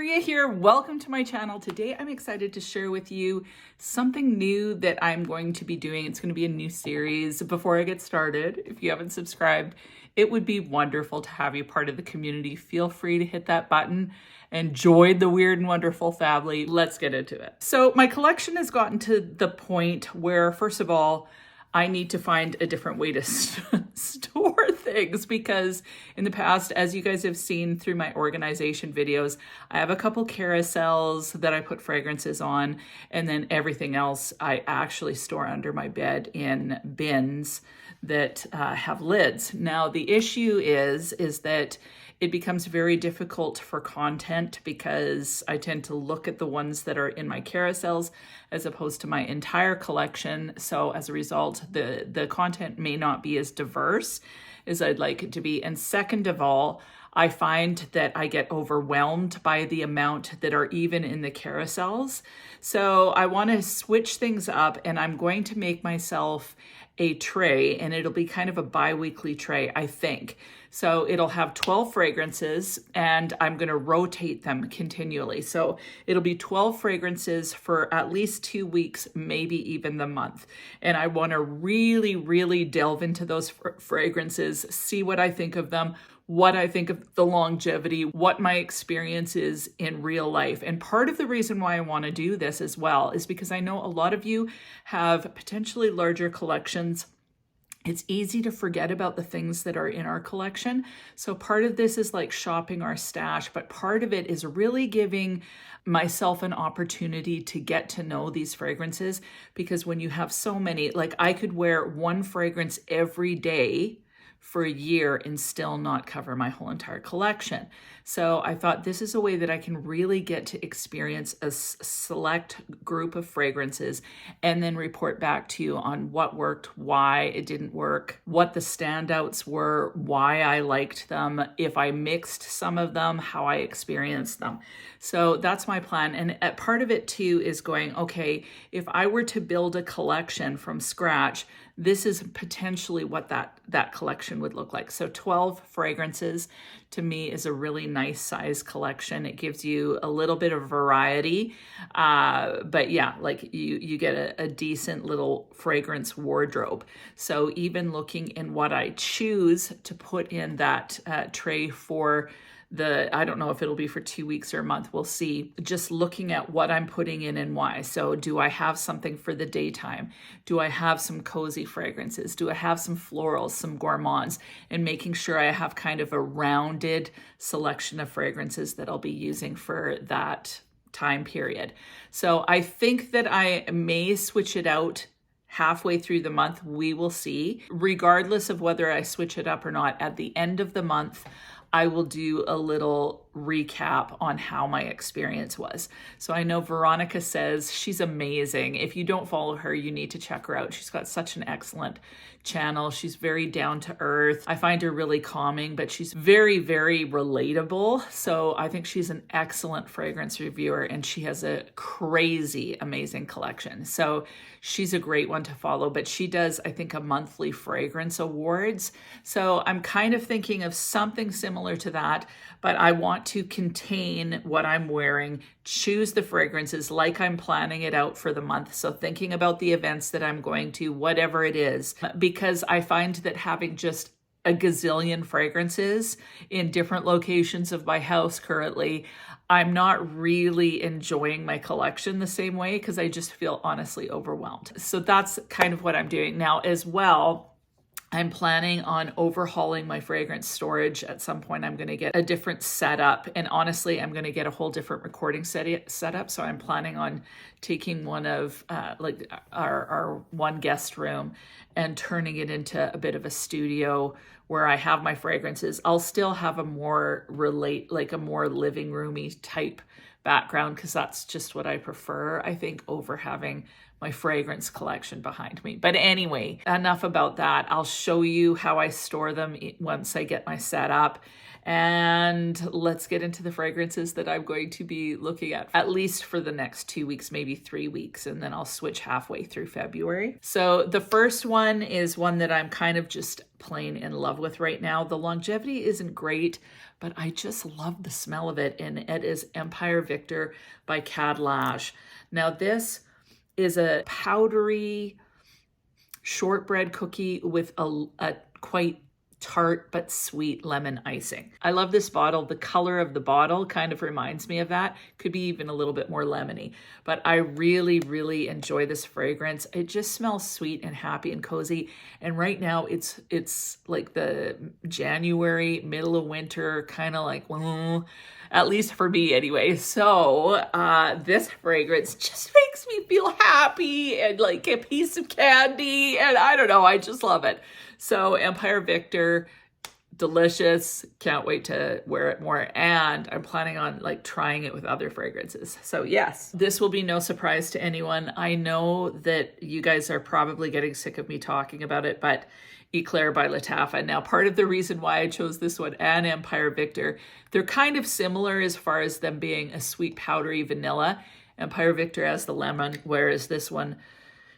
Maria here. Welcome to my channel. Today I'm excited to share with you something new that I'm going to be doing. It's going to be a new series. Before I get started, if you haven't subscribed, it would be wonderful to have you part of the community. Feel free to hit that button and join the weird and wonderful family. Let's get into it. So my collection has gotten to the point where, first of all, I need to find a different way to store things, because in the past, as you guys have seen through my organization videos, I have a couple carousels that I put fragrances on, and then everything else I actually store under my bed in bins that have lids. Now, the issue is that it becomes very difficult for content because I tend to look at the ones that are in my carousels as opposed to my entire collection. So as a result, the content may not be as diverse as I'd like it to be. And second of all, I find that I get overwhelmed by the amount that are even in the carousels. So I want to switch things up, and I'm going to make myself a tray, and it'll be kind of a bi-weekly tray, I think. So it'll have 12 fragrances, and I'm going to rotate them continually. So it'll be 12 fragrances for at least 2 weeks, maybe even the month. And I want to really delve into those fragrances, see what I think of them, what I think of the longevity, what my experience is in real life. And part of the reason why I want to do this as well is because I know a lot of you have potentially larger collections. It's easy to forget about the things that are in our collection. So part of this is like shopping our stash, but part of it is really giving myself an opportunity to get to know these fragrances, because when you have so many, like I could wear one fragrance every day for a year and still not cover my whole entire collection. So I thought this is a way that I can really get to experience a select group of fragrances and then report back to you on what worked, why it didn't work, what the standouts were, why I liked them, if I mixed some of them, how I experienced them. So that's my plan. And part of it too is going, okay, if I were to build a collection from scratch, this is potentially what that collection would look like. So 12 fragrances to me is a really nice size collection. It gives you a little bit of variety, but yeah, like you get a decent little fragrance wardrobe. So even looking in what I choose to put in that tray for I don't know if it'll be for 2 weeks or a month, we'll see. Just looking at what I'm putting in and why. So do I have something for the daytime? Do I have some cozy fragrances? Do I have some florals, some gourmands? And making sure I have kind of a rounded selection of fragrances that I'll be using for that time period. So I think that I may switch it out halfway through the month. We will see. Regardless of whether I switch it up or not, at the end of the month, I will do a little recap on how my experience was. So I know Veronica says she's amazing. If you don't follow her, you need to check her out. She's got such an excellent channel. She's very down to earth. I find her really calming, but she's very relatable. So I think she's an excellent fragrance reviewer, and she has a crazy amazing collection. So she's a great one to follow, but she does, I think, a monthly fragrance awards. So I'm kind of thinking of something similar to that, but I want to contain what I'm wearing, choose the fragrances like I'm planning it out for the month. So thinking about the events that I'm going to, whatever it is, because I find that having just a gazillion fragrances in different locations of my house currently, I'm not really enjoying my collection the same way, because I just feel honestly overwhelmed. So that's kind of what I'm doing now as well. I'm planning on overhauling my fragrance storage. At some point, I'm going to get a different setup. And honestly, I'm going to get a whole different recording setup. So I'm planning on taking one of like our one guest room and turning it into a bit of a studio where I have my fragrances. I'll still have a more living roomy type background, because that's just what I prefer, I think, over having my fragrance collection behind me. But anyway, enough about that. I'll show you how I store them once I get my setup. And let's get into the fragrances that I'm going to be looking at least for the next 2 weeks, maybe 3 weeks, and then I'll switch halfway through February. So the first one is one that I'm kind of just plain in love with right now. The longevity isn't great, but I just love the smell of it, and it is Empire Victor by Khadlaj. Now this is a powdery shortbread cookie with a quite tart but sweet lemon icing. I love this bottle. The color of the bottle kind of reminds me of that. Could be even a little bit more lemony, but I really, really enjoy this fragrance. It just smells sweet and happy and cozy. And right now it's like the January, middle of winter, kind of like, at least for me anyway. So this fragrance just makes me feel happy and like a piece of candy. And I don't know, I just love it. So Empire Victor, delicious. Can't wait to wear it more. And I'm planning on like trying it with other fragrances. So yes, this will be no surprise to anyone. I know that you guys are probably getting sick of me talking about it, but Eclaire by Lattafa. Now, part of the reason why I chose this one and Empire Victor, they're kind of similar as far as them being a sweet powdery vanilla. Empire Victor has the lemon, whereas this one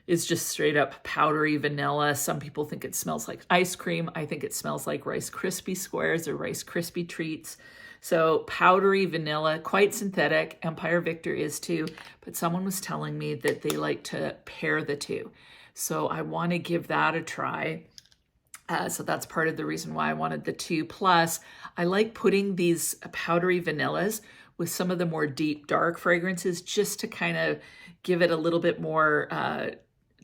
is just straight up powdery vanilla. Some people think it smells like ice cream. I think it smells like Rice Krispie squares or Rice Krispie treats. So powdery vanilla, quite synthetic. Empire Victor is too, but someone was telling me that they like to pair the two. So I want to give that a try. So that's part of the reason why I wanted the two. Plus, I like putting these powdery vanillas with some of the more deep, dark fragrances just to kind of give it a little bit more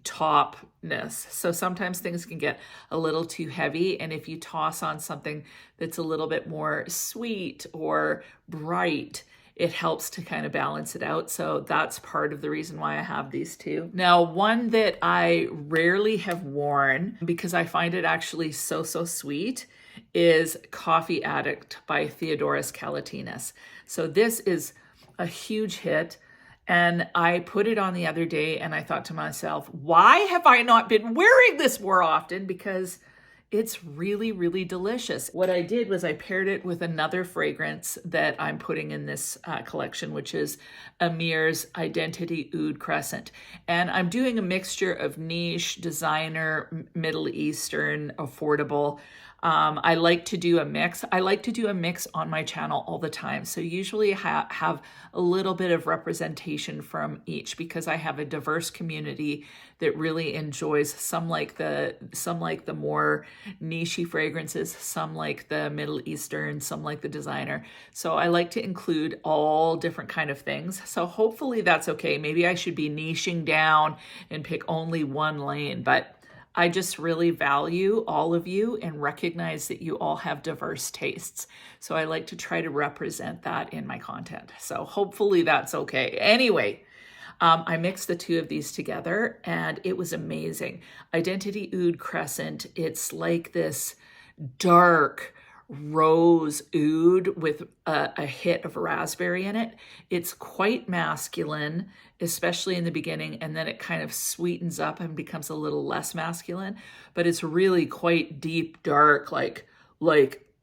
topness. So sometimes things can get a little too heavy, and if you toss on something that's a little bit more sweet or bright, it helps to kind of balance it out. So that's part of the reason why I have these two. Now, one that I rarely have worn because I find it actually so sweet is Coffee Addict by Theodoros Kalatinas. So this is a huge hit. And I put it on the other day and I thought to myself, why have I not been wearing this more often? Because it's really, really delicious. What I did was I paired it with another fragrance that I'm putting in this collection, which is Amir's Identity Oud Crescent. And I'm doing a mixture of niche, designer, Middle Eastern, affordable. I like to do a mix. I like to do a mix on my channel all the time. So usually I have a little bit of representation from each because I have a diverse community that really enjoys some like the more nichey fragrances, some like the Middle Eastern, some like the designer. So I like to include all different kind of things. So hopefully that's okay. Maybe I should be niching down and pick only one lane, but I just really value all of you and recognize that you all have diverse tastes. So I like to try to represent that in my content. So hopefully that's okay. Anyway, I mixed the two of these together and it was amazing. Identity Oud Crescent, it's like this dark rose oud with a hit of raspberry in it. It's quite masculine, especially in the beginning, and then it kind of sweetens up and becomes a little less masculine, but it's really quite deep, dark, like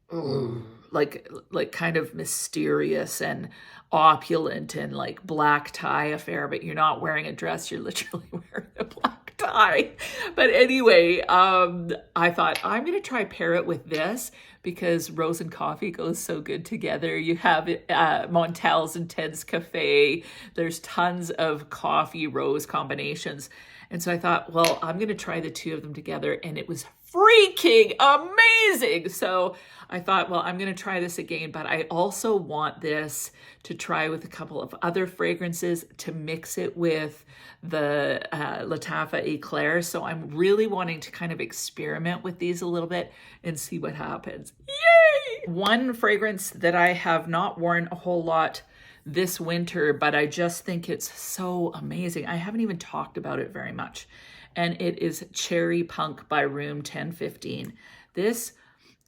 kind of mysterious and opulent and like black tie affair, but you're not wearing a dress, you're literally wearing a black tie. But anyway, I thought I'm going to try pair it with this because rose and coffee goes so good together. You have Montel's Intense Cafe. There's tons of coffee rose combinations. And so I thought, well, I'm going to try the two of them together, and it was freaking amazing. So I thought, well, I'm going to try this again, but I also want this to try with a couple of other fragrances to mix it with the Lattafa Eclaire. So I'm really wanting to kind of experiment with these a little bit and see what happens. Yay! One fragrance that I have not worn a whole lot this winter, but I just think it's so amazing. I haven't even talked about it very much. And it is Cherry Punk by Room 1015. This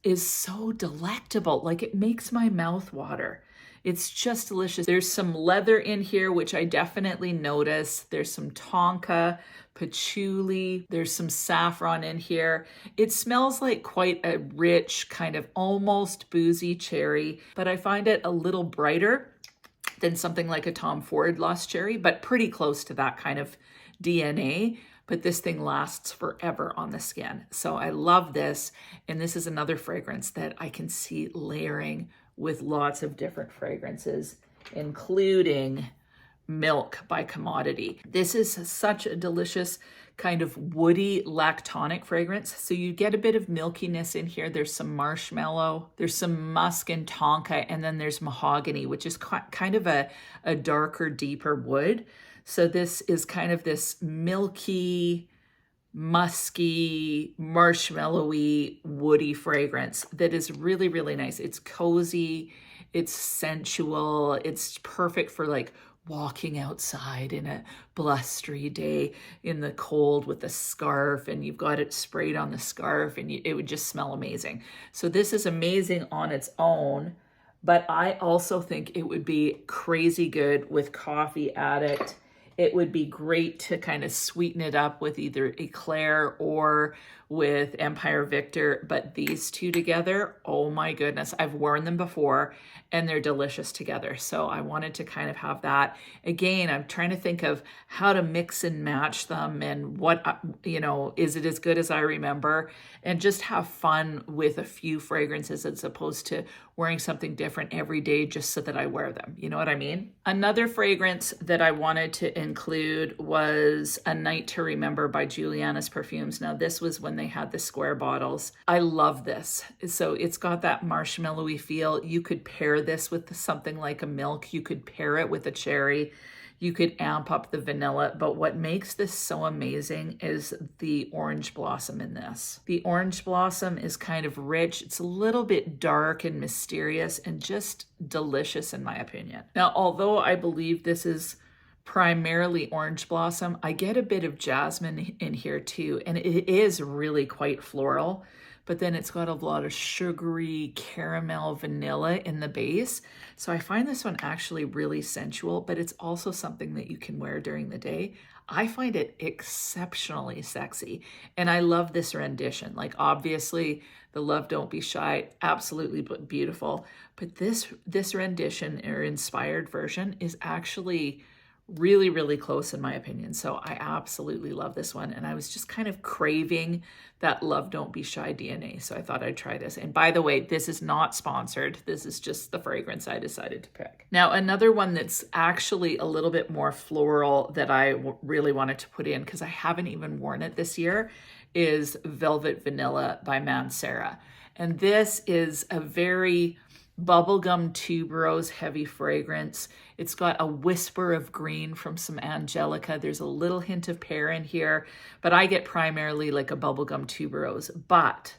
is so delectable. Like, it makes my mouth water. It's just delicious. There's some leather in here, which I definitely notice. There's some tonka, patchouli. There's some saffron in here. It smells like quite a rich, kind of almost boozy cherry, but I find it a little brighter than something like a Tom Ford Lost Cherry, but pretty close to that kind of DNA. But this thing lasts forever on the skin. So I love this. And this is another fragrance that I can see layering with lots of different fragrances, including Milk by Commodity. This is such a delicious kind of woody lactonic fragrance. So you get a bit of milkiness in here. There's some marshmallow, there's some musk and tonka, and then there's mahogany, which is kind of a darker, deeper wood. So this is kind of this milky, musky, marshmallowy, woody fragrance that is really, really nice. It's cozy, it's sensual, it's perfect for like walking outside in a blustery day in the cold with a scarf, and you've got it sprayed on the scarf, and it would just smell amazing. So this is amazing on its own, but I also think it would be crazy good with Coffee Addict. It would be great to kind of sweeten it up with either Eclaire or with Empire Victor, but these two together, oh my goodness, I've worn them before and they're delicious together. So I wanted to kind of have that. Again, I'm trying to think of how to mix and match them and what, is it as good as I remember, and just have fun with a few fragrances as opposed to wearing something different every day just so that I wear them. You know what I mean? Another fragrance that I wanted to include was A Night to Remember by Juliana's Perfumes. Now this was when they had the square bottles. I love this. So it's got that marshmallowy feel. You could pair this with something like a milk. You could pair it with a cherry. You could amp up the vanilla, but what makes this so amazing is the orange blossom in this. The orange blossom is kind of rich. It's a little bit dark and mysterious and just delicious in my opinion. Now, although I believe this is primarily orange blossom, I get a bit of jasmine in here too, and it is really quite floral, but then it's got a lot of sugary caramel vanilla in the base. So I find this one actually really sensual, but it's also something that you can wear during the day. I find it exceptionally sexy, and I love this rendition. Like obviously the Love Don't Be Shy, absolutely beautiful, but this rendition or inspired version is actually really, really close in my opinion. So I absolutely love this one. And I was just kind of craving that Love Don't Be Shy DNA. So I thought I'd try this. And by the way, this is not sponsored. This is just the fragrance I decided to pick. Now, another one that's actually a little bit more floral that I really wanted to put in because I haven't even worn it this year is Velvet Vanilla by Mancera. And this is a very bubblegum tuberose heavy fragrance. It's got a whisper of green from some Angelica. There's a little hint of pear in here, but I get primarily like a bubblegum tuberose. But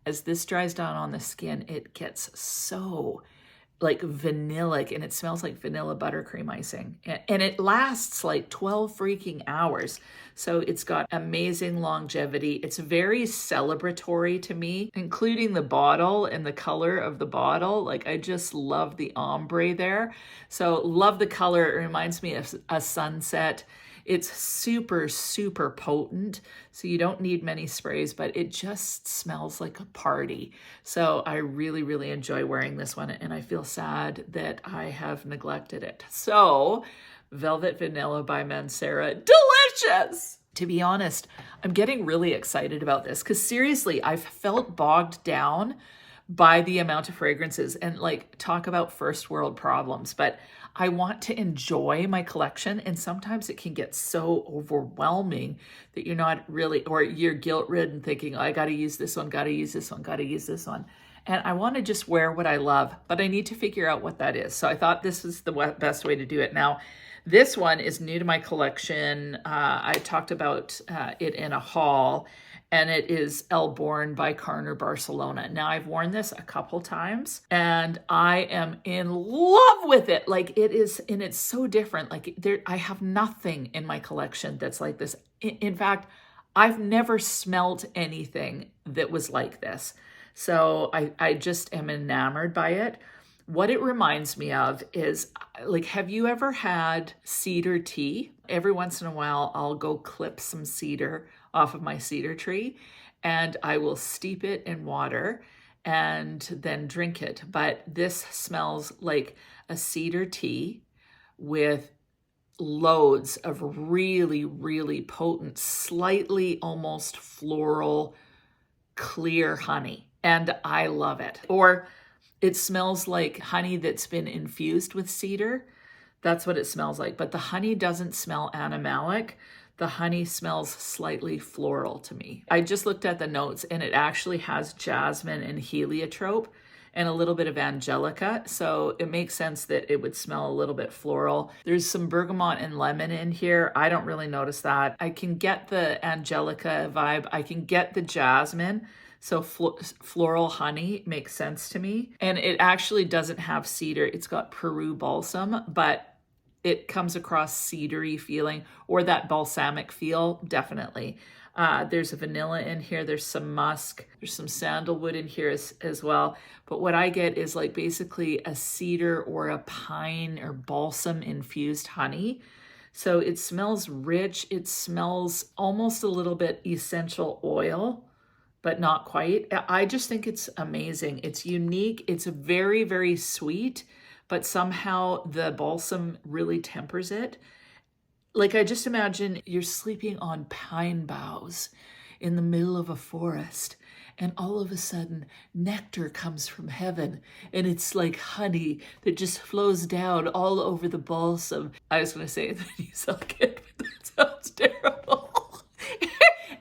as this dries down on the skin, it gets so like vanillic, and it smells like vanilla buttercream icing. And it lasts like 12 freaking hours. So it's got amazing longevity. It's very celebratory to me, including the bottle and the color of the bottle. Like I just love the ombre there. So love the color. It reminds me of a sunset. It's super, super potent, so you don't need many sprays, but it just smells like a party. So I really, really enjoy wearing this one, and I feel sad that I have neglected it. So Velvet Vanilla by Mancera, delicious! To be honest, I'm getting really excited about this because seriously, I've felt bogged down by the amount of fragrances and like talk about first world problems, but I want to enjoy my collection, and sometimes it can get so overwhelming that you're not really, or you're guilt-ridden thinking, oh, I got to use this one, got to use this one, got to use this one. And I want to just wear what I love, but I need to figure out what that is. So I thought this is the best way to do it. Now, this one is new to my collection. I talked about it in a haul, and it is El Born by Carner, Barcelona. Now, I've worn this a couple times, and I am in love with it. Like it is, and it's so different. Like I have nothing in my collection that's like this. In fact, I've never smelt anything that was like this. So I just am enamored by it. What it reminds me of is, like, have you ever had cedar tea? Every once in a while, I'll go clip some cedar off of my cedar tree and I will steep it in water and then drink it. But this smells like a cedar tea with loads of really, really potent, slightly almost floral, clear honey. And I love it. Or it smells like honey that's been infused with cedar. That's what it smells like. But the honey doesn't smell animalic. The honey smells slightly floral to me. I just looked at the notes and it actually has jasmine and heliotrope and a little bit of angelica. So it makes sense that it would smell a little bit floral. There's some bergamot and lemon in here. I don't really notice that. I can get the angelica vibe. I can get the jasmine. So floral honey makes sense to me. And it actually doesn't have cedar. It's got Peru balsam, but it comes across cedary feeling, or that balsamic feel, definitely. There's a vanilla in here. There's some musk. There's some sandalwood in here as well. But what I get is like basically a cedar or a pine or balsam infused honey. So it smells rich. It smells almost a little bit essential oil, but not quite. I just think it's amazing. It's unique. It's very, very sweet, but somehow the balsam really tempers it. Like, I just imagine you're sleeping on pine boughs in the middle of a forest, and all of a sudden nectar comes from heaven, and it's like honey that just flows down all over the balsam. I was going to say that you suck it, but that sounds terrible.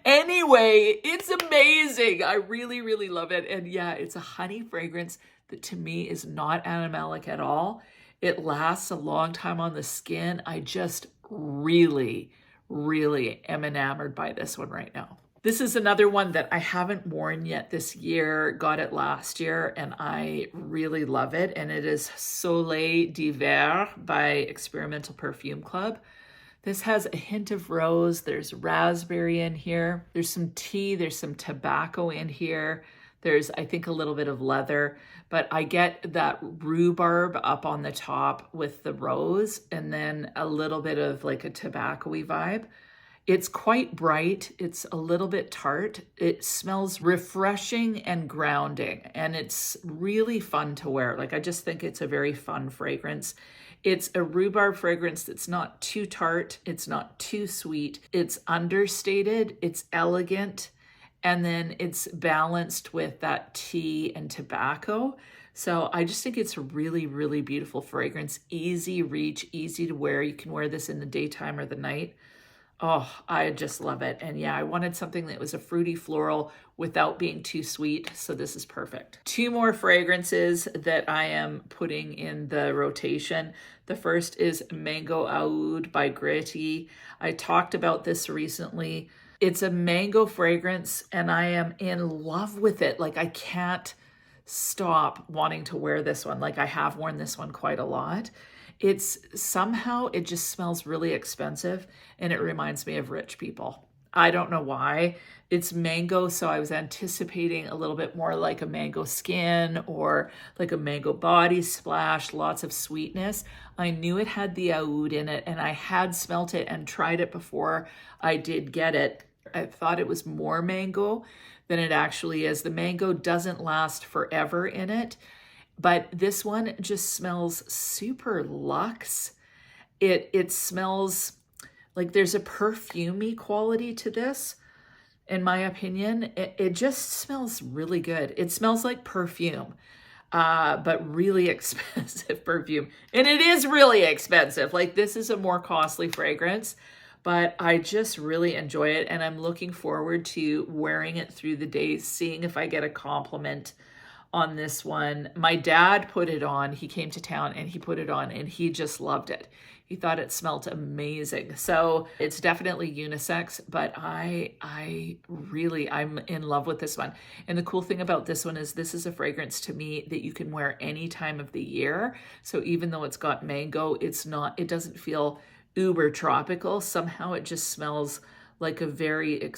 Anyway, it's amazing. I really, really love it. And yeah, it's a honey fragrance that to me is not animalic at all. It lasts a long time on the skin. I just really, really am enamored by this one right now. This is another one that I haven't worn yet this year, got it last year, and I really love it. And it is Soleil d'Hiver by Experimental Perfume Club. This has a hint of rose. There's raspberry in here. There's some tea. There's some tobacco in here. There's, I think, a little bit of leather, but I get that rhubarb up on the top with the rose and then a little bit of like a tobacco-y vibe. It's quite bright. It's a little bit tart. It smells refreshing and grounding, and it's really fun to wear. Like, I just think it's a very fun fragrance. It's a rhubarb fragrance that's not too tart. It's not too sweet. It's understated. It's elegant. And then it's balanced with that tea and tobacco. So I just think it's a really, really beautiful fragrance. Easy reach, easy to wear. You can wear this in the daytime or the night. Oh, I just love it. And yeah, I wanted something that was a fruity floral without being too sweet. So this is perfect. Two more fragrances that I am putting in the rotation. The first is Mango Aoud by Gritti. I talked about this recently. It's a mango fragrance and I am in love with it. Like, I can't stop wanting to wear this one. Like, I have worn this one quite a lot. It's somehow, it just smells really expensive and it reminds me of rich people. I don't know why. It's mango, so I was anticipating a little bit more like a mango skin or like a mango body splash, lots of sweetness. I knew it had the Aoud in it and I had smelt it and tried it before I did get it. I thought it was more mango than it actually is. The mango doesn't last forever in it. But this one just smells super luxe. It smells like there's a perfumey quality to this, in my opinion. It just smells really good. It smells like perfume, but really expensive perfume. And it is really expensive. Like, this is a more costly fragrance, but I just really enjoy it. And I'm looking forward to wearing it through the day, seeing if I get a compliment on this one. My dad put it on. He came to town and he put it on and he just loved it. He thought it smelled amazing. So it's definitely unisex, but I'm in love with this one. And the cool thing about this one is this is a fragrance to me that you can wear any time of the year. So even though it's got mango, it doesn't feel uber tropical. Somehow it just smells like a very,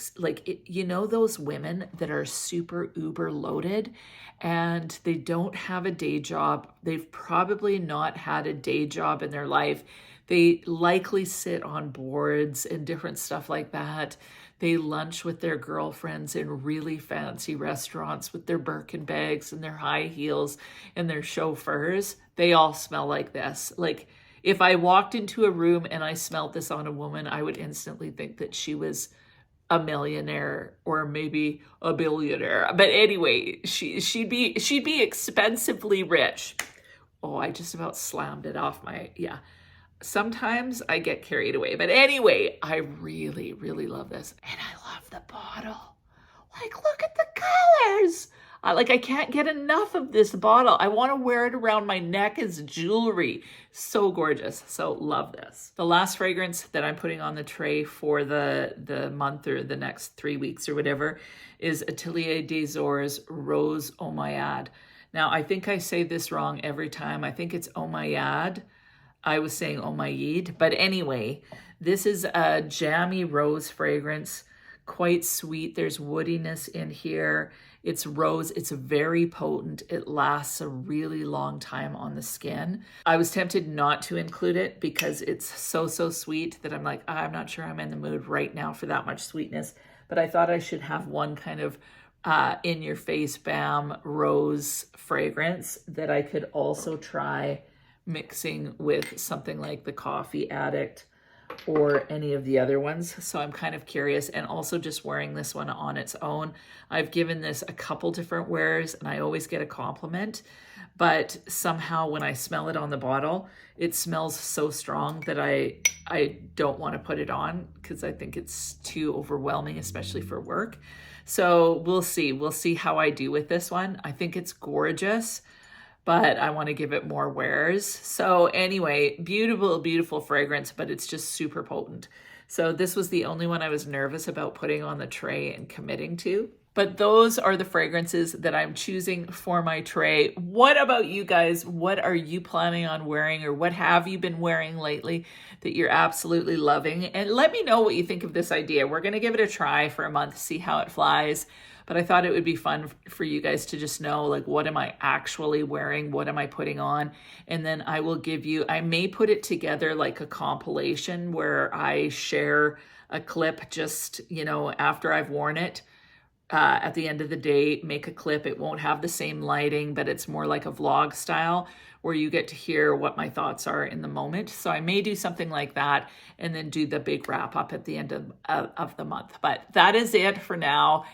you know, those women that are super uber loaded and they don't have a day job. They've probably not had a day job in their life. They likely sit on boards and different stuff like that. They lunch with their girlfriends in really fancy restaurants with their Birkin bags and their high heels and their chauffeurs. They all smell like this. Like, if I walked into a room and I smelled this on a woman, I would instantly think that she was a millionaire or maybe a billionaire. But anyway, she'd be expensively rich. Oh, I just about slammed it off my, yeah. Sometimes I get carried away. But anyway, I really, really love this. And I love the bottle. Like, look at the colors. I can't get enough of this bottle. I want to wear it around my neck as jewelry. So gorgeous. So love this. The last fragrance that I'm putting on the tray for the month or the next 3 weeks or whatever is Atelier des Ors Rose Omeyyade. Now, I think I say this wrong every time. I think it's Omeyyade. I was saying Omeyyade. But anyway, this is a jammy rose fragrance. Quite sweet. There's woodiness in here. It's rose. It's very potent. It lasts a really long time on the skin. I was tempted not to include it because it's so sweet that I'm like, I'm not sure I'm in the mood right now for that much sweetness. But I thought I should have one kind of in your face, bam, rose fragrance that I could also try mixing with something like the Coffee Addict or any of the other ones. So I'm kind of curious, and also just wearing this one on its own. I've given this a couple different wears and I always get a compliment, but somehow when I smell it on the bottle, it smells so strong that I don't want to put it on because I think it's too overwhelming, especially for work. So we'll see how I do with this one. I think it's gorgeous, but I want to give it more wears. So anyway, beautiful, beautiful fragrance, but it's just super potent. So this was the only one I was nervous about putting on the tray and committing to. But those are the fragrances that I'm choosing for my tray. What about you guys? What are you planning on wearing, or what have you been wearing lately that you're absolutely loving? And let me know what you think of this idea. We're going to give it a try for a month, see how it flies. But I thought it would be fun for you guys to just know, like, what am I actually wearing? What am I putting on? And then I will give you, I may put it together like a compilation where I share a clip just, you know, after I've worn it. At the end of the day, make a clip. It won't have the same lighting, but it's more like a vlog style where you get to hear what my thoughts are in the moment. So I may do something like that and then do the big wrap up at the end of the month. But that is it for now.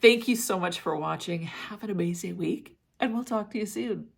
Thank you so much for watching. Have an amazing week, and we'll talk to you soon.